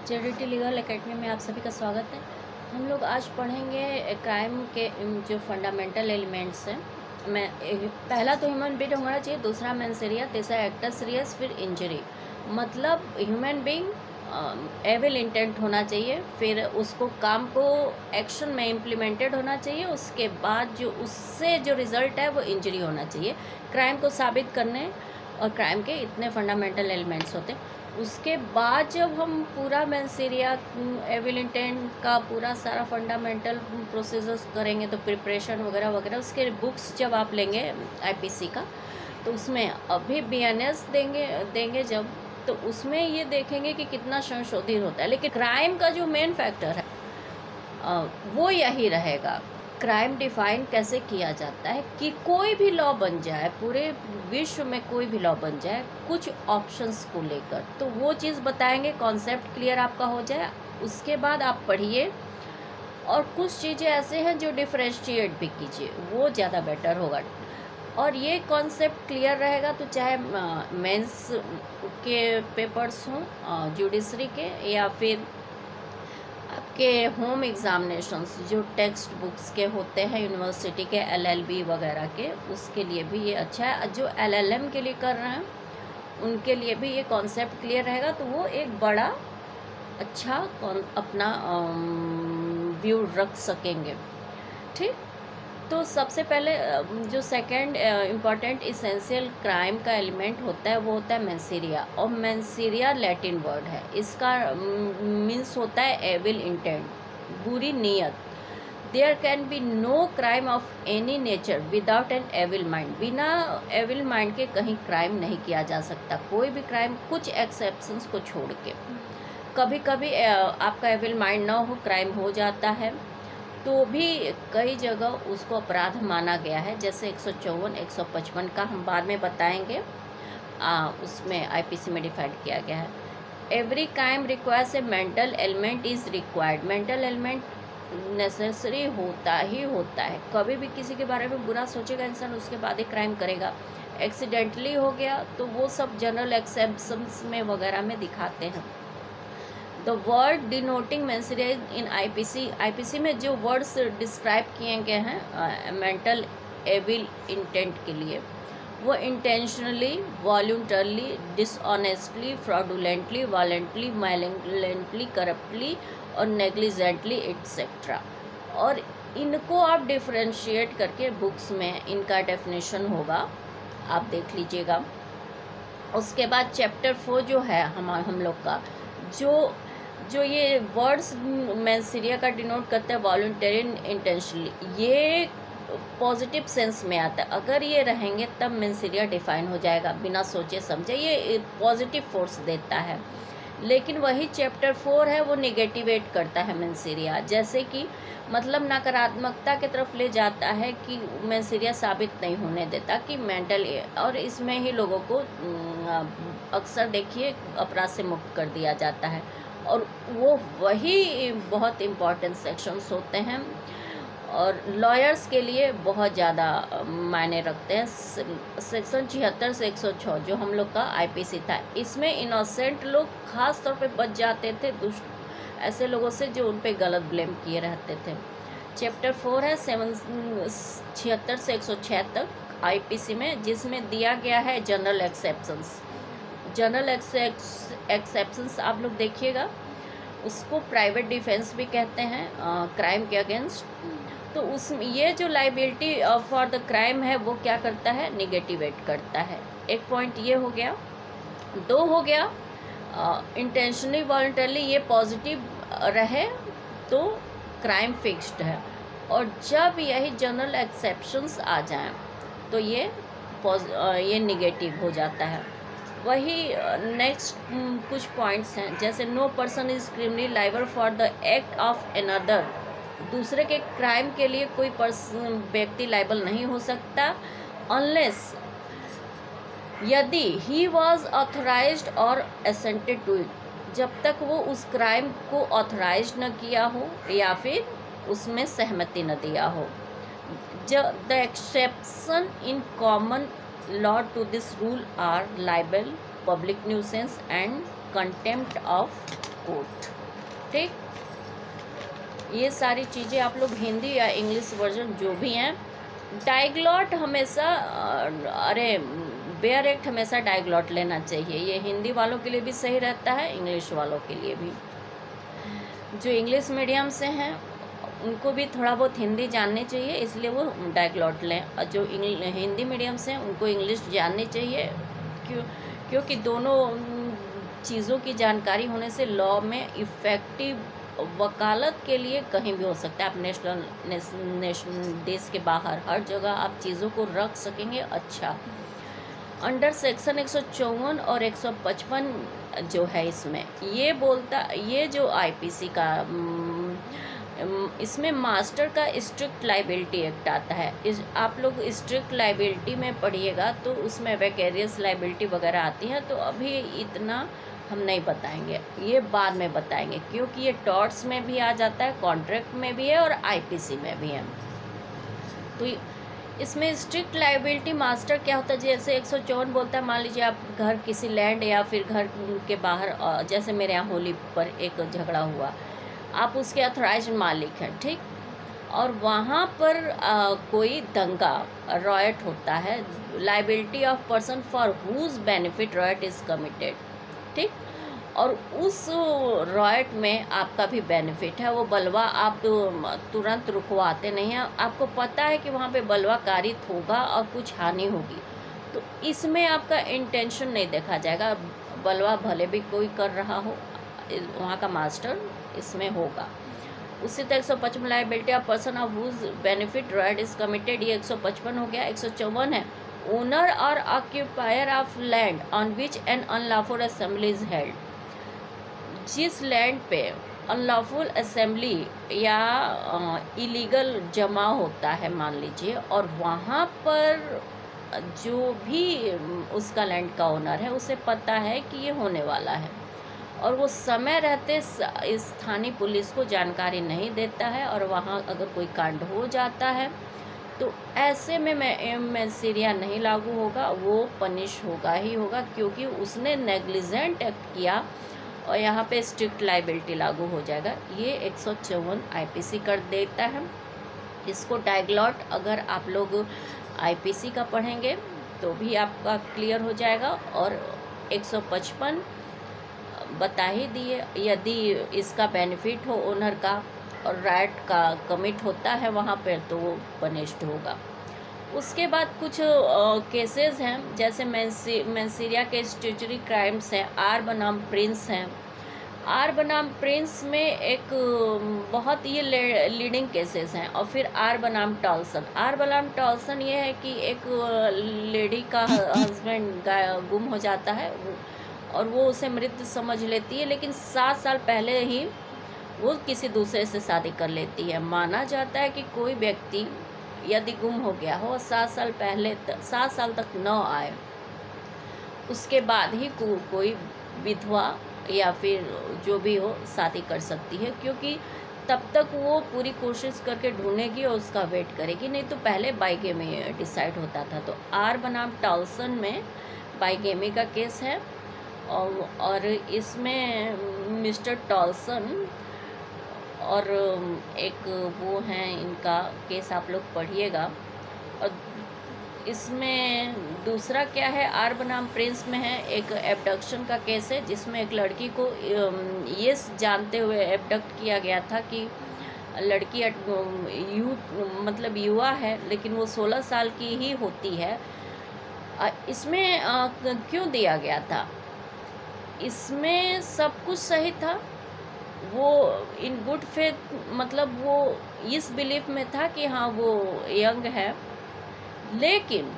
Charity legal academy में आप सभी का स्वागत है। हम लोग आज पढ़ेंगे क्राइम के जो फंडामेंटल एलिमेंट्स हैं। पहला तो ह्यूमन बीइंग होना चाहिए, दूसरा मेंसेरिया, तीसरा एक्टस रियस, फिर इंजरी। मतलब ह्यूमन बीइंग एविल इंटेंट होना चाहिए, फिर उसको काम को एक्शन में इम्प्लीमेंटेड होना चाहिए, उसके बाद जो उससे जो रिज़ल्ट है वो इंजरी होना चाहिए। क्राइम को साबित करने और क्राइम के इतने फंडामेंटल एलिमेंट्स होते हैं। उसके बाद जब हम पूरा मेंसेरिया एविल इंटेंट का पूरा सारा फंडामेंटल प्रोसीजर्स करेंगे, तो प्रिपरेशन वगैरह वगैरह उसके बुक्स जब आप लेंगे आईपीसी का, तो उसमें अभी बीएनएस देंगे जब, तो उसमें ये देखेंगे कि कितना संशोधित होता है। लेकिन क्राइम का जो मेन फैक्टर है वो यही रहेगा। क्राइम डिफाइन कैसे किया जाता है कि कोई भी लॉ बन जाए, पूरे विश्व में कोई भी लॉ बन जाए कुछ ऑप्शंस को लेकर, तो वो चीज़ बताएंगे, कॉन्सेप्ट क्लियर आपका हो जाए। उसके बाद आप पढ़िए और कुछ चीज़ें ऐसे हैं जो डिफ्रेंशिएट भी कीजिए, वो ज़्यादा बेटर होगा। और ये कॉन्सेप्ट क्लियर रहेगा तो चाहे मेंस के पेपर्स हों जुडिशरी के, या फिर आपके होम एग्ज़ामिनेशंस जो टेक्स्ट बुक्स के होते हैं यूनिवर्सिटी के, एलएलबी वगैरह के, उसके लिए भी ये अच्छा है। जो एलएलएम के लिए कर रहे हैं उनके लिए भी ये कॉन्सेप्ट क्लियर रहेगा, तो वो एक बड़ा अच्छा अपना व्यू रख सकेंगे। ठीक, तो सबसे पहले जो सेकंड इम्पॉर्टेंट इसेंशियल क्राइम का एलिमेंट होता है वो होता है मेंसेरिया। और मेंसेरिया लैटिन वर्ड है, इसका मीन्स होता है एविल इंटेंट, बुरी नीयत। There can be no crime of any nature without an evil mind. बिना एविल माइंड के कहीं क्राइम नहीं किया जा सकता, कोई भी क्राइम, कुछ एक्सेप्शंस को छोड़ के। कभी कभी आपका एविल माइंड ना हो, क्राइम हो जाता है, तो भी कई जगह उसको अपराध माना गया है, जैसे 154, 155 का हम बाद में बताएंगे। उसमें आईपीसी में डिफाइंड किया गया है। Every crime requires a mental element is required. Mental element necessary होता ही होता है। कभी भी किसी के बारे में बुरा सोचेगा इंसान, उसके बाद ही क्राइम करेगा। एक्सीडेंटली हो गया तो वो सब जनरल एक्सेप्शंस में वगैरह में दिखाते हैं। The word denoting mens rea in IPC में जो वर्ड्स डिस्क्राइब किए गए हैं मेंटल एविल इंटेंट के लिए, वो इंटेंशनली, वॉल्यूंटरली, डिसऑनेस्टली, फ्रॉडुलेंटली, वायलेंटली, मैलेंटली, करप्टली और नेग्लिजेंटली एटसेट्रा। और इनको आप डिफ्रेंशिएट करके बुक्स में इनका डेफिनेशन होगा, आप देख लीजिएगा। उसके बाद चैप्टर 4 जो है हम लोग का, जो जो ये वर्ड्स मेंसेरिया का डिनोट करता है वॉलंटरी, इंटेंशनली, ये पॉजिटिव सेंस में आता है। अगर ये रहेंगे तब मेंसेरिया डिफाइन हो जाएगा, बिना सोचे समझे ये पॉजिटिव फोर्स देता है। लेकिन वही चैप्टर 4 है वो निगेटिवेट करता है मेंसेरिया, जैसे कि मतलब नकारात्मकता की तरफ ले जाता है, कि मेंसेरिया साबित नहीं होने देता कि मेंटल, और इसमें ही लोगों को अक्सर देखिए अपराध से मुक्त कर दिया जाता है। और वो वही बहुत इम्पॉर्टेंट सेक्शंस होते हैं और लॉयर्स के लिए बहुत ज़्यादा मायने रखते हैं। सेक्शन 76 से 106 जो हम लोग का आईपीसी था, इसमें इनोसेंट लोग खास तौर पे बच जाते थे दुष्ट ऐसे लोगों से जो उन पे गलत ब्लेम किए रहते थे। चैप्टर 4 है 76 से 106 तक आईपीसी में, जिसमें दिया गया है जनरल एक्सेप्शंस। जनरल एक्सेप्शंस आप लोग देखिएगा, उसको प्राइवेट डिफेंस भी कहते हैं क्राइम के अगेंस्ट। तो उस ये जो लाइबिलिटी फॉर द क्राइम है वो क्या करता है, निगेटिवेट करता है। एक पॉइंट ये हो गया। 2 हो गया इंटेंशनली, वॉलंटरली, ये पॉजिटिव रहे तो क्राइम फिक्स्ड है, और जब यही जनरल एक्सेप्शंस आ जाएं तो ये निगेटिव हो जाता है। वही नेक्स्ट कुछ पॉइंट्स हैं, जैसे no person is criminally liable for the act of another. दूसरे के क्राइम के लिए कोई व्यक्ति लायबल नहीं हो सकता, अनलेस, यदि ही वॉज ऑथराइज्ड और असेंटेड टू इट, जब तक वो उस क्राइम को ऑथराइज न किया हो या फिर उसमें सहमति न दिया हो। The exception in common law to this rule are libel, public nuisance and contempt of court. ठीक, ये सारी चीज़ें आप लोग हिंदी या इंग्लिश वर्जन जो भी हैं, डायग्लॉट हमेशा बेयर एक्ट हमेशा डायग्लॉट लेना चाहिए। ये हिंदी वालों के लिए भी सही रहता है, इंग्लिश वालों के लिए भी। जो इंग्लिश मीडियम से हैं उनको भी थोड़ा बहुत हिंदी जाननी चाहिए, इसलिए वो डायग्लॉट लें। और जो हिंदी मीडियम से हैं उनको इंग्लिश जाननी चाहिए, क्योंकि दोनों चीज़ों की जानकारी होने से लॉ में इफ़ेक्टिव वकालत के लिए कहीं भी हो सकता है। आप नेशनल देश के बाहर हर जगह आप चीज़ों को रख सकेंगे। अच्छा, अंडर सेक्शन 154 और 155 जो है इसमें ये जो आईपीसी का इसमें मास्टर का स्ट्रिक्ट लाइबिलिटी एक्ट आता है। आप लोग स्ट्रिक्ट लाइबिलिटी में पढ़िएगा तो उसमें वेकेरियस लाइबिलिटी वगैरह आती है, तो अभी इतना हम नहीं बताएंगे, ये बाद में बताएंगे, क्योंकि ये टॉर्ट्स में भी आ जाता है, कॉन्ट्रैक्ट में भी है और आईपीसी में भी है। तो इसमें स्ट्रिक्ट लाइबिलिटी मास्टर क्या होता है, जैसे 154 बोलता है, मान लीजिए आप घर किसी लैंड या फिर घर के बाहर, जैसे मेरे यहाँ होली पर एक झगड़ा हुआ, आप उसके अथोराइज मालिक हैं, ठीक, और वहाँ पर कोई दंगा रॉयट होता है, liability of person for whose benefit riot is committed, ठीक, और उस रॉयट में आपका भी बेनिफिट है। वो बलवा आप तुरंत रुकवाते नहीं हैं, आपको पता है कि वहाँ पे बलवा कारित होगा और कुछ हानि होगी, तो इसमें आपका इंटेंशन नहीं देखा जाएगा। बलवा भले भी कोई कर रहा हो, वहाँ का मास्टर इसमें होगा। उसी तरह 155 liability of person of whose benefit riot is committed, ये 155 हो गया। 154 है ओनर और occupier of land on which an unlawful assembly is held. जिस लैंड पे अनलॉफुल असेंबली या इलीगल जमा होता है मान लीजिए, और वहाँ पर जो भी उसका लैंड का ओनर है उसे पता है कि ये होने वाला है, और वो समय रहते स्थानीय पुलिस को जानकारी नहीं देता है, और वहाँ अगर कोई कांड हो जाता है तो ऐसे में मैंसेरिया नहीं लागू होगा, वो पनिश होगा ही होगा, क्योंकि उसने नेग्लिजेंट एक्ट किया और यहाँ पे स्ट्रिक्ट लाइबिलिटी लागू हो जाएगा। ये 154 आईपीसी कर देता है। इसको डायग्लॉट अगर आप लोग आईपीसी का पढ़ेंगे तो भी आपका क्लियर हो जाएगा, और 155 बता ही दिए, यदि इसका बेनिफिट हो ओनर का और राइट का कमिट होता है वहाँ पर तो वो पनिश्ड होगा। उसके बाद कुछ केसेस हैं, जैसे मैंसेरिया के स्टैट्यूटरी क्राइम्स हैं। आर बनाम प्रिंस हैं। आर बनाम प्रिंस में एक बहुत ये लीडिंग केसेस हैं। और फिर आर बनाम टॉल्सन। आर बनाम टॉल्सन ये है कि एक लेडी का हस्बैंड गुम हो जाता है और वो उसे मृत समझ लेती है, लेकिन 7 साल पहले ही वो किसी दूसरे से शादी कर लेती है। माना जाता है कि कोई व्यक्ति यदि गुम हो गया हो 7 साल तक न आए, उसके बाद ही कोई विधवा या फिर जो भी हो शादी कर सकती है, क्योंकि तब तक वो पूरी कोशिश करके ढूंढेगी और उसका वेट करेगी, नहीं तो पहले बाइगेमी डिसाइड होता था। तो आर बनाम टॉल्सन में बाइगेमी का केस है, और इसमें मिस्टर टॉल्सन और एक वो हैं, इनका केस आप लोग पढ़िएगा। और इसमें दूसरा क्या है, आर बनाम प्रिंस में है एक एब्डक्शन का केस है, जिसमें एक लड़की को ये जानते हुए एब्डक्ट किया गया था कि लड़की मतलब युवा है, लेकिन वो 16 साल की ही होती है। इसमें क्यों दिया गया था, इसमें सब कुछ सही था, वो इन गुड फेथ, मतलब वो इस बिलीफ में था कि हाँ वो यंग है, लेकिन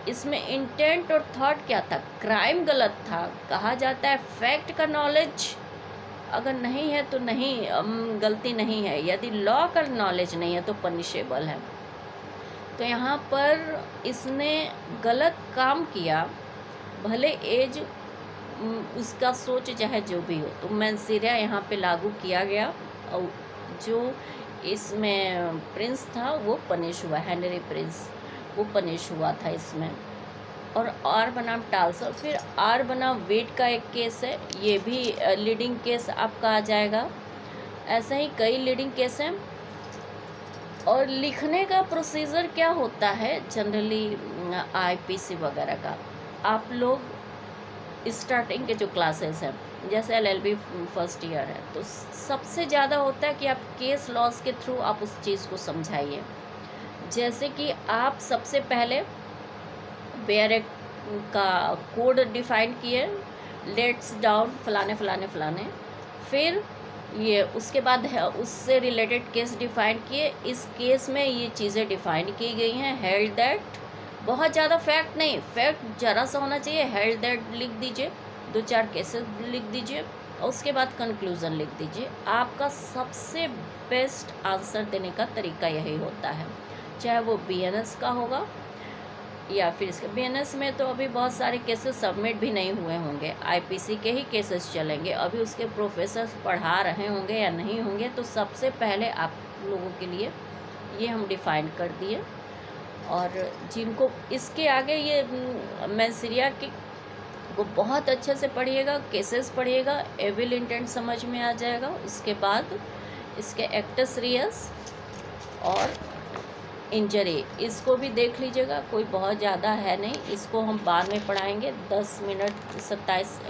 इसमें इंटेंट और थॉट क्या था, क्राइम गलत था। कहा जाता है फैक्ट का नॉलेज अगर नहीं है तो नहीं, गलती नहीं है, यदि लॉ का नॉलेज नहीं है तो पनिशेबल है। तो यहाँ पर इसने गलत काम किया, भले एज उसका सोच चाहे जो भी हो, तो मैंसेरिया यहाँ पे लागू किया गया, और जो इसमें प्रिंस था वो पनिश हुआ, हेनरी प्रिंस वो पनिश हुआ था इसमें। और आर बनाम टालसा। फिर आर बनाम वेट का एक केस है, ये भी लीडिंग केस आपका आ जाएगा। ऐसे ही कई लीडिंग केस हैं। और लिखने का प्रोसीजर क्या होता है जनरली आईपीसी वगैरह का, आप लोग स्टार्टिंग के जो क्लासेस हैं जैसे एलएलबी फर्स्ट ईयर है, तो सबसे ज़्यादा होता है कि आप केस लॉज के थ्रू आप उस चीज़ को समझाइए। जैसे कि आप सबसे पहले बेयर एक्ट का कोड डिफाइन किए, लेट्स डाउन फलाने फलाने फलाने, फिर ये उसके बाद है उससे रिलेटेड केस डिफाइन किए। इस केस में ये चीज़ें डिफाइन की गई हैं। हेल्ड दैट, बहुत ज़्यादा फैक्ट नहीं, फैक्ट ज़रा सा होना चाहिए। हेल्ड दैट लिख दीजिए, 2-4 केसेस लिख दीजिए और उसके बाद कंक्लूज़न लिख दीजिए। आपका सबसे बेस्ट आंसर देने का तरीका यही होता है, चाहे वो बीएनएस का होगा या फिर इसके बीएनएस में तो अभी बहुत सारे केसेस सबमिट भी नहीं हुए होंगे, आईपीसी के ही केसेस चलेंगे, अभी उसके प्रोफेसर पढ़ा रहे होंगे या नहीं होंगे। तो सबसे पहले आप लोगों के लिए ये हम डिफ़ाइन कर दिए। और जिनको इसके आगे ये मेंसेरिया की वो बहुत अच्छे से पढ़िएगा, केसेस पढ़िएगा, एविल इंटेंट समझ में आ जाएगा। उसके बाद इसके एक्टस रियस और इंजरी, इसको भी देख लीजिएगा, कोई बहुत ज़्यादा है नहीं, इसको हम बाद में पढ़ाएंगे। 10 मिनट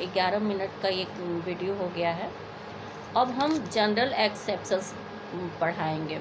11 मिनट का एक वीडियो हो गया है। अब हम जनरल एक्सेप्शंस पढ़ाएंगे।